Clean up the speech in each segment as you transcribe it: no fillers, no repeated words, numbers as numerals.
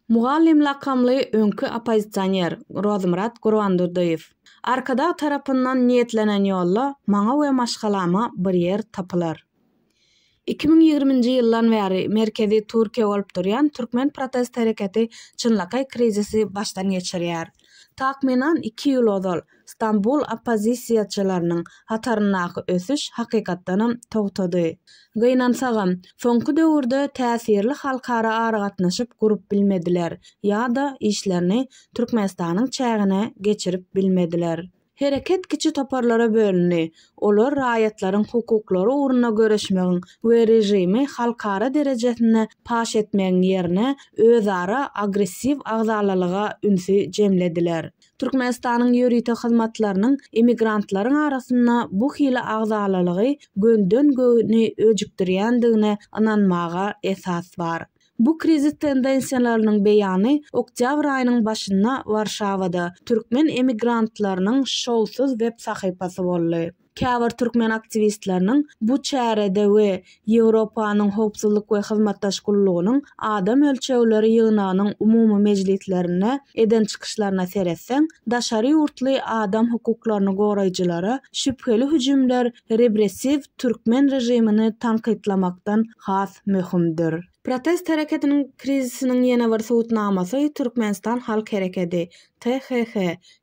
Mugallim lakamly öňkü opozitsioner Rozmurat Gurbanturdiýew. Arkada tarapyndan niýetlenen ýolla maňa we maşgalama bir ýer tapylar. 2020-nji ýyldan bäri merkezi Türkiýe bolup durýan türkmen protest hereketi çynlakay krizisi başdan geçirýär. Takminan 2 ýyl ozal Istanbul opozisiýaçylarynyň hataryndaky ösüş hakykatdanam togtady. Gynansaňam, soňky döwürde täsirli halkara ara gatnaşyp gurup bilmediler ýa-da işlerini Türkmenistanyň çägine geçirip bilmediler. Hereket kiçi toparlara bölünni. Olar raýatlaryň hukuklary uğruna göreşmegiň we rejimi halkara derejesinde paş etmegiň ýerine özara agressiv agzalalyga ünsi jemlediler. Türkmenistanyň ýöriýte hyzmatlarynyň emigrantlaryň arasynda bu hili agzalalygy gönden göni öjükdirýändigine ananmaga esas bar. Bu krizis tendensiýalarynyň beýany oktyabr aýynyň başynda Warşawada türkmen emigrantlarynyň şowsuz web sahypasy boldy. Käbir türkmen aktivistleriniň bu çärede we Ýewropanyň howpsuzlyk we hyzmatdaş gullugynyň adam ölçegleri ýygynynyň umumy mejlislerine eden çykyşlaryna seretseň, daşary ýurtly adam hukuklaryny goraýjylara şüpheli hüjümler repressiv türkmen rejimini tankytlamakdan has möhümdir. Protest hereketiniň krizisiniň ýene bir sowutnamasy Türkmenistan Halk Hereketi THH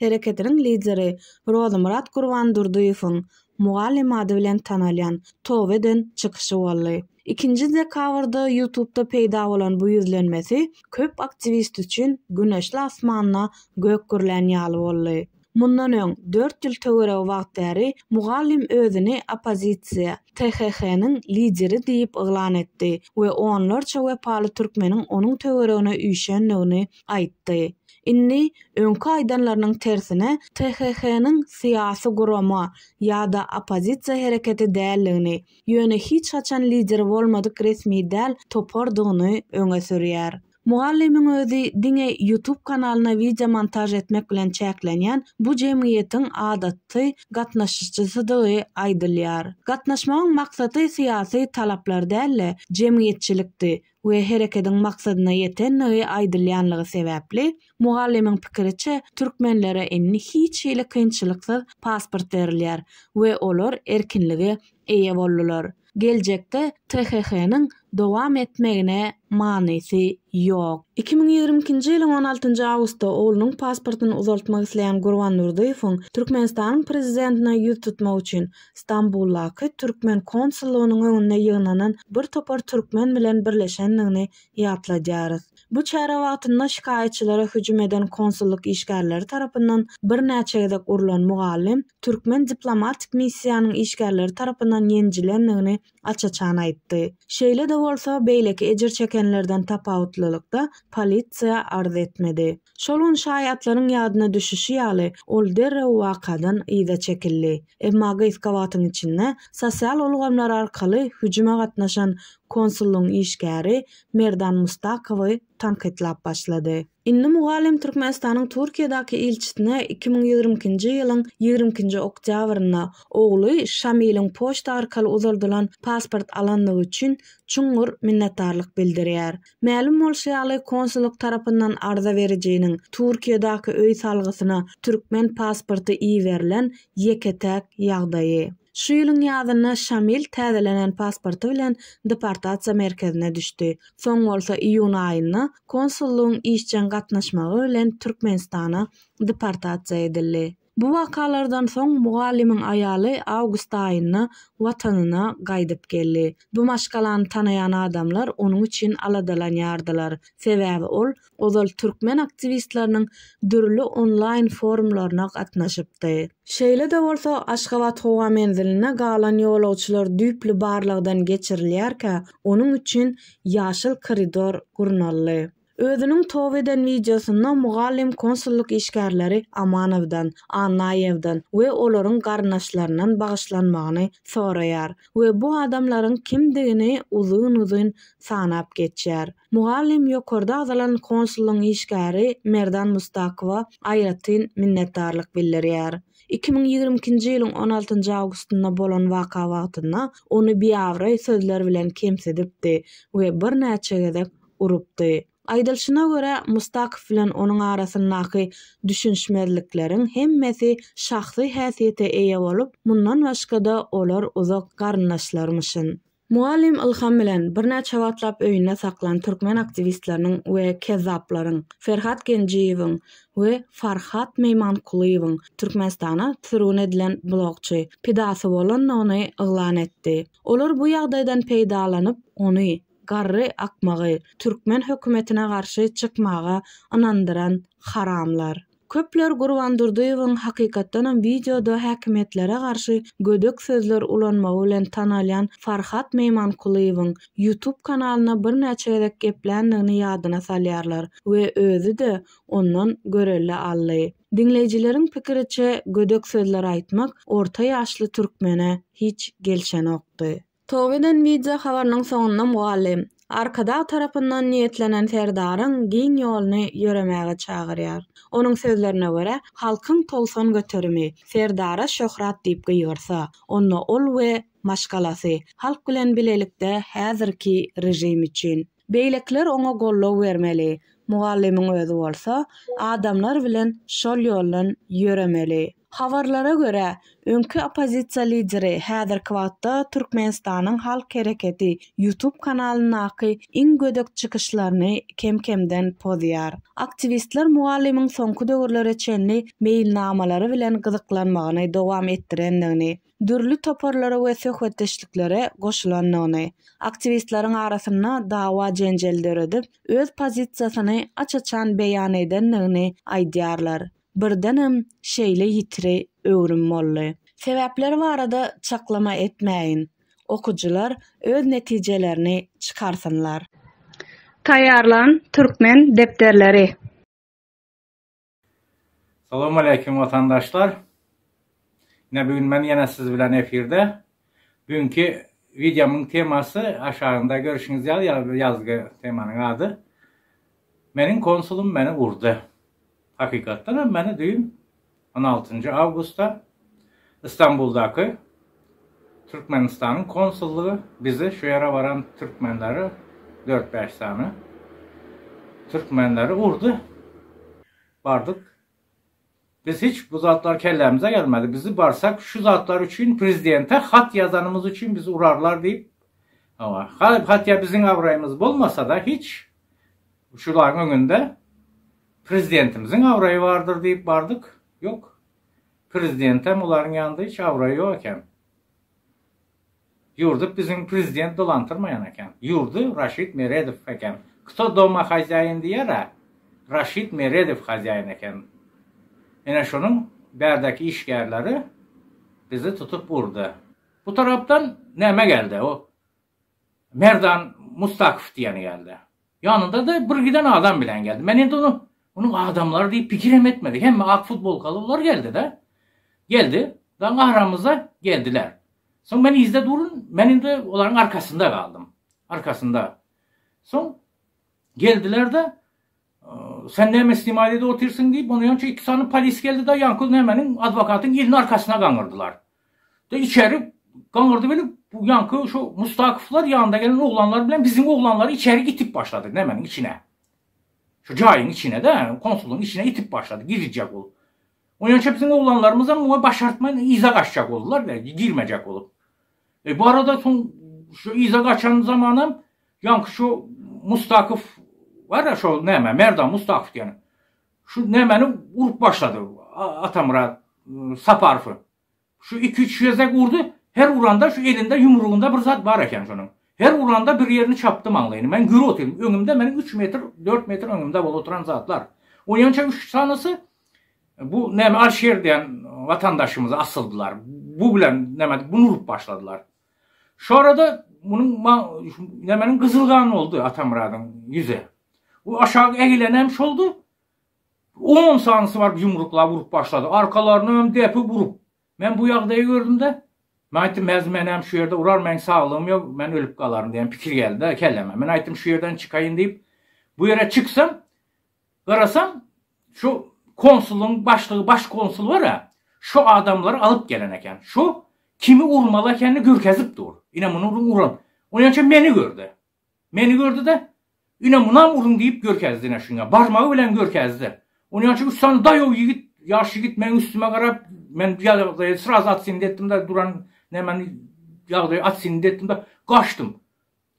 hereketiniň lideri Rozmurat Gurbanturdiýewiň Mugallim ady bilen tanalýan Toweden çykyşy boldy. 2-nji dekabrda YouTube'da peýda bolan bu ýüzlenmesi köp aktivist üçin güneşli asmanyna gök gürlen ýaly boldy. Mundan öň 4 ýyl töwereg wagtary Mugallim özüni opozisiýa THH-nyň lideri diýip yglan etdi we onlarça wepaly türkmeniň onuň töweregine üýşenligini aýtdy. Inni öňkü aýdanlarynyň tersine THH-nyň syýasy gurama ýa-da opozisiýa hereketi däldigini, ýöne hiç haçan lideri bolmadyk resmi däl topardygyny öňe sürýär. Mugallimiň özü diňe YouTube kanalyna video montaj etmek bilen çäklenýän bu jemgyýetiň adatly gatnaşyjysydygy aýdylýar. Gatnaşmagyň maksady syýasy talaplar däl, jemgyýetçilikdi we hereketiň maksadyna ýetenligi aýdylýanlygy sebäpli Mugallimiň pikiriçe türkmenlere enni hiç hili kynçylyksyz pasport berilýär we olar erkinlige eýe boldular. Geljekde THH-nyň dowam etmegine manysy ýok. 2022-nji ýylyň 16-njy awgustda oglunyň pasportyny uzaltmak isleýän Gurbanturdiýewiň Türkmenistanyň prezidentine ýüz tutmak üçin Istanbuldaky türkmen konsullugynyň öňünde ýygnanan bir topar türkmen bilen birleşenligini ýatladýarys. Bu çäre wagtynda şikaýetçilere hüjüm eden konsulluk işgärleri tarapyndan bir näçe gezek urulan Mugallim türkmen diplomatik missiýanyň işgärleri tarapyndan ýenjilenligini açaçan aýtdy. Şeýle de bolsa beýleki ejir çekenlerden tapawutlylykda polisiýa arz etmedi. Şolun şaýatlaryň ýadyna düşüşi ýaly ol derrew wakadan ýyda çekildi. Emma gyska wagtyň içinde sosial ulgamlar arkaly hüjüme gatnaşan konsullugyň işgäri Merdan Mustakowy tankytlap başlady. Inni Mugallim Türkmenistanyň Türkiýedaky ilçisine 2022-nji ýylyň 22-nji oktýabrynda ogly Şamiliň poçta arkaly uzaldylan pasport alandygy üçin çuňur minnetdarlyk bildirýär. Ma'lum bolşaýaly konsulluk tarapyndan arza berejeginiň Türkiýedaky öý salgysyna türkmen pasporty iýerilen ýeketek ýagdaýy. Şu ýylyň ýazyna Şamil täzelenen pasporty bilen deportasiýa merkezine düşdi. Soň bolsa iýun aýynda konsullugyň işçen gatnaşmagy bilen Türkmenistana deportasiýa edildi. Bu wakalardan soň Mugallimiň aýaly awgust aýynda watanyna gaýdyp geldi. Bu maşgalany tanaýan adamlar onuň üçin aladalanýardylar. Sebäbi ol ozal türkmen aktivistleriniň dürli online forumlaryna gatnaşypdy. Şeýle de bolsa Aşgabat howa menziline galan ýolagçylar düýpli barlygdan geçirilýärkä, onuň üçin ýaşyl koridor gurnaldy. Özünün Toweden videosunda Mugallim konsulluk işgärleri Amanowdan, Annaýewdan we olaryň garnaşlaryndan bagyşlanmagyny soraýar we bu adamlaryň kimdigini uzun sanap geçýär. Mugallim ýokarda azalan konsullugyň işgäri Merdan Mustakowa aýratyn minnetdarlyk bildirýär. 2022-nji ýylyň 16-njy awgustynda bolan waka wagtynda ony biýawry sözler bilen kemsedipdi we bir näçe gezek urupdy. Aýdylşyna görä Mustakif bilen onuň arasyndaky düşünşmezlikleriň hemmesi şahsy häsiýete eýe bolup, mundan başga-da olar uzak garyndaşlarmyşyn. Muallim Ilham bilen birnäçe watlap öýünde saklan türkmen aktivistleriniň we kezzaplaryň Ferhat Genjiýewiň we Farhat Meýmankulyýewiň Türkmenistana türün edilen blogçy pidasy bolan ony yglan etdi. Olar bu ýagdaýdan peýdalanyp ony garry akmagy türkmen hökümetine garşy çykmaga anandyran haramlar. Köpler Gurban Durduýewiň hakykatdan videoda häkimetlere garşy gödök sözler ulanmagy bilen tanalýan Farhat Meýmankulyýewiň YouTube kanalyna birnäçe gezek geplendigini ýadyna salýarlar we özü de ondan görelle aldy. Dinleýijileriň pikiriçe gödök sözler aýtmak orta ýaşly türkmene hiç gelşen okdy. Toweden video habarynyň soňunda muallim arkada tarapyndan niýetlenen serdaryň giň ýoluny ýöremäge çagyrýar. Onuň sözlerine görä, halkyň tolsan göterimi serdara şöhrat diýip gyýyrsa, onda ol we maşgalasy halk bilen bilelikde häzirki rejim üçin. Beýlekler oňa gollaw bermeli. Muallimiň özü bolsa, adamlar bilen şol ýoldan ýöremeli. Habarlara görä, öňkü opozisiýa lideri häzirki wagtda Türkmenistanyň Halk Hereketi YouTube kanalynaky iň gödök çykyşlaryny kem-kemden pozýar. Aktivistler muallimiň soňky döwürlere çenli meýilnamalary bilen gyzyklanmagyny dowam etdirendigini, dürli toparlara we söhbetdeşliklere goşulandygyny, aktivistleriň arasynda dawa jenjelleri edip öz pozisiýasyny açaçan beýan edendigini aýdýarlar. Birdenem şeýle ýitiri öwrüm boldy. Sebäpleri barada çaklama etmäýin. Okujular öz netijelerini çykarsynlar. Taýarlan Türkmen depderleri. Salam aleykum vatandaşlar. Yine bugün ben yine siz bilen efirde. Bugünkü videomun teması aşağında görüşünüz yazgı temanın adı. Benim konsulum beni vurdu. Hakikaten beni dün 16. Ağustos'ta İstanbul'daki Türkmenistan'ın konsulluğu bizi şu yere varan Türkmenleri 4-5 tane Türkmenleri vurdu. Vardık. Biz hiç bu zatlar kellemize gelmedi. Bizi barsak şu zatlar için prezidente hat yazanımız için bizi urarlar deyip ama hatta bizim avrayımız olmasa da hiç şuların önünde prezidentimizin avrayı vardır deyip bardık. Yok. Prezidentem onların yanında hiç avrayı yokken. Yurdu bizim prezident dolantırmayan eken. Yurdu Raşid Meredov eken. Kto doma hazayin diyara Raşid Meredov hazayin eken. Yine şunun berdeki işgərləri bizi tutup vurdu. Bu taraftan neme geldi o? Merdan Mustakif diyeni geldi. Yanında da bir giden adam bilen geldi. Ben indi onun adamları deyip pikirim etmedik. Hem ak futbol kalıplar geldi de. Geldi. Dan aramıza geldiler. Son beni izle durun. Ben indi onların arkasında kaldım. Arkasında. Son geldiler de sen ne meslimadede otursun deyip onun yanınca 2 tane polis geldi de Yankul Nemen'in advokatın elinin arkasına kanırdılar. De içeri kanırdı böyle bu Yankı şu Mustakifler yanında gelen oğlanlar bilen bizim oğlanları içeri itip başladı Nemen'in içine. Şu cayın içine de konsulun içine itip başladı. Girecek ol. Onun yanınca bizim oğlanlarımızdan başartmayın iza kaçacak oldular ve girmeyecek olup. Bu arada son şu iza kaçan zamanım Yankı şu Mustakif var ya şu Nemen, Merdan Mustakif yani. Şu Nemen'i vurup başladı. Atamura Saparfı. Şu 2-3 yüzek vurdu. Her vuranda şu elinde yumruğunda bir zat var eken şunun. Her vuranda bir yerini çaptım anlayın. Ben gürü oturdum. Önümde benim 3 metre 4 metre önümde bol oturan zatlar. O yanınca 3 tanesi bu Nemen Alşehir diyen vatandaşımıza asıldılar. Bu bilen Nemen bunu vurup başladılar. Şu arada bunun Nemen'in kızılganı oldu Atamura'nın yüzü. Bu aşağı eğilenemiş oldu. 10 sanısı var yumrukla vurup başladı. Arkalarını depi vurup. Ben bu yağdayı gördüm de. Ben aytım mezmenem şu yerde urar ben sağlığım yok. Ben ölüp kalarım diyen fikir geldi de kelleme. Ben aytım şu yerden çıkayım deyip. Bu yere çıksam. Karasam. Şu konsulun başlığı baş konsul var ya. Şu adamları alıp geleneken. Şu kimi urmalı kendini gürkezip dur. Yine bunu uğran. Onun için beni gördü. Beni gördü de. Yine buna vurun deyip görkezdi ne şuna. Barmağı bilen görkezdi. Onun için üstten dayo yigit, yaş yigit men üstüme karab, men yağdayı sıraz atsın dettim de duran ne men yağdayı atsın dettim de kaçtım.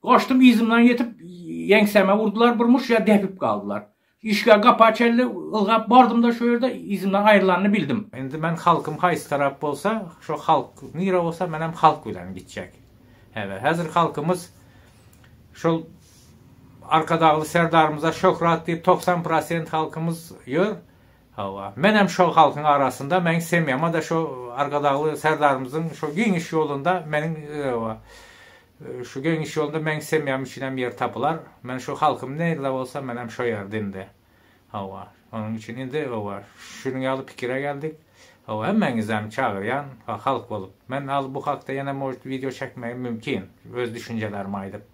Kaçtım izimden yetip yengseme vurdular burmuş ya depip kaldılar. İşgal kapı çeldi, ılgap bardım da şöyle izimden ayrılanını bildim. Şimdi ben halkım hayız taraf olsa, şu halk nire olsa benim halk bilen gidecek. Evet, hazır halkımız şu Arkadağlı serdarımıza şokrat deyip 90% halkımız yor. Hava. Menem şu halkın arasında ben sevmiyorum ama da şu Arkadağlı serdarımızın şu geniş yolunda benim şu geniş yolunda ben sevmiyorum içinem yer tapılar. Ben şu halkım nerede olsa menem şu yerdinde. Hava. Onun için indi hava. Şunun yalı fikire geldik. Hava hemen izlem çağıran halk olup. Ben bu hakta yana video çekmeye mümkün. Öz düşüncelerimi aydıp.